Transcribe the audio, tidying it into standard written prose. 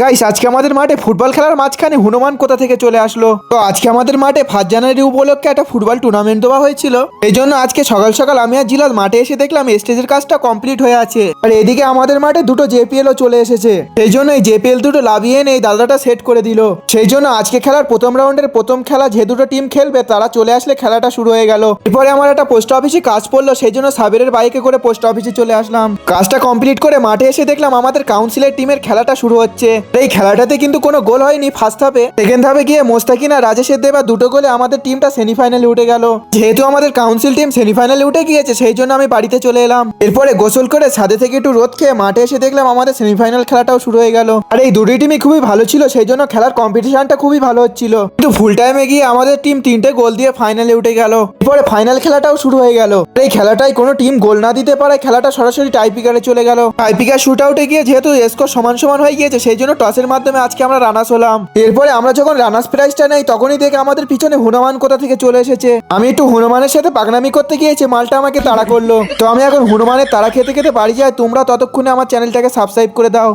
Guys, আজকে আমাদের মাঠে ফুটবল খেলার মাঝখানে হনুমান কোথা থেকে চলে আসলো। তো আজকে আমাদের মাঠে 5 জানুয়ারি উপলক্ষে একটা ফুটবল টুর্নামেন্ট দেওয়া হয়েছিল। এই জন্য আজকে সকাল সকাল আমি আর জিলাল মাঠে এসে দেখলাম স্টেজের কাজটা কমপ্লিট হয়ে আছে। আর এদিকে আমাদের মাঠে দুটো জেপিএল ও চলে এসেছে। সেই জন্য এই জেপিএল দুটো লাভিয়ে এনে এই দাদাটা সেট করে দিল। সেই জন্য আজকে খেলার প্রথম রাউন্ডের প্রথম খেলা যে দুটো টিম খেলবে তারা চলে আসলে খেলাটা শুরু হয়ে গেল। এরপরে আমার একটা পোস্ট অফিসে কাজ পড়লো, সেই জন্য সাবিরের বাইকে করে পোস্ট অফিসে চলে আসলাম। কাজটা কমপ্লিট করে মাঠে এসে দেখলাম আমাদের কাউন্সিলের টিমের খেলাটা শুরু হচ্ছে। এই খেলাটাতে কিন্তু কোনো গোল হয়নি ফার্স্ট হাফে। সেকেন্ড হাফে গিয়ে মোস্তাকিন আর রাজেশের দেবা দুটো গোলে আমাদের টিমটা সেমিফাইনালে উঠে গেল। যেহেতু আমাদের কাউন্সিল টিম সেমিফাইনালে উঠে গিয়েছে, সেই জন্য আমি বাড়িতে চলে এলাম। এরপরে গোসল করে ছাদে থেকে একটু রোদ খেয়ে মাঠে এসে দেখলাম আমাদের সেমিফাইনাল খেলাটাও শুরু হয়ে গেল। আর এই দুটি টিমই খুবই ভালো ছিল, সেই জন্য খেলার কম্পিটিশনটা খুবই ভালো হচ্ছিল। কিন্তু ফুল টাইমে গিয়ে আমাদের টিম 3টে গোল দিয়ে ফাইনালে উঠে গেল। এরপরে ফাইনাল খেলাটাও শুরু হয়ে গেল। এই খেলাটায় কোনো টিম গোল না দিতে পারায় খেলাটা সরাসরি টাইপিকারে চলে গেল। টাইপিকার শুট আউটে গিয়ে যেহেতু স্কোর সমান সমান হয়ে গিয়েছে, সেই জন্য টসের মাধ্যমে আজকে আমরা রানার্স হলাম। এরপরে আমরা যখন রানার্স প্রাইজটা নেই, তখনই দেখে আমাদের পিছনে হনুমান কোথা থেকে চলে এসেছে। আমি একটু হনুমানের সাথে পাগনামি করতে গিয়েছি, মালটা আমাকে তাড়া করলো। তো আমি এখন হনুমানের তাড়া খেতে খেতে বাড়ি যাই। তোমরা ততক্ষণে আমার চ্যানেলটাকে সাবস্ক্রাইব করে দাও।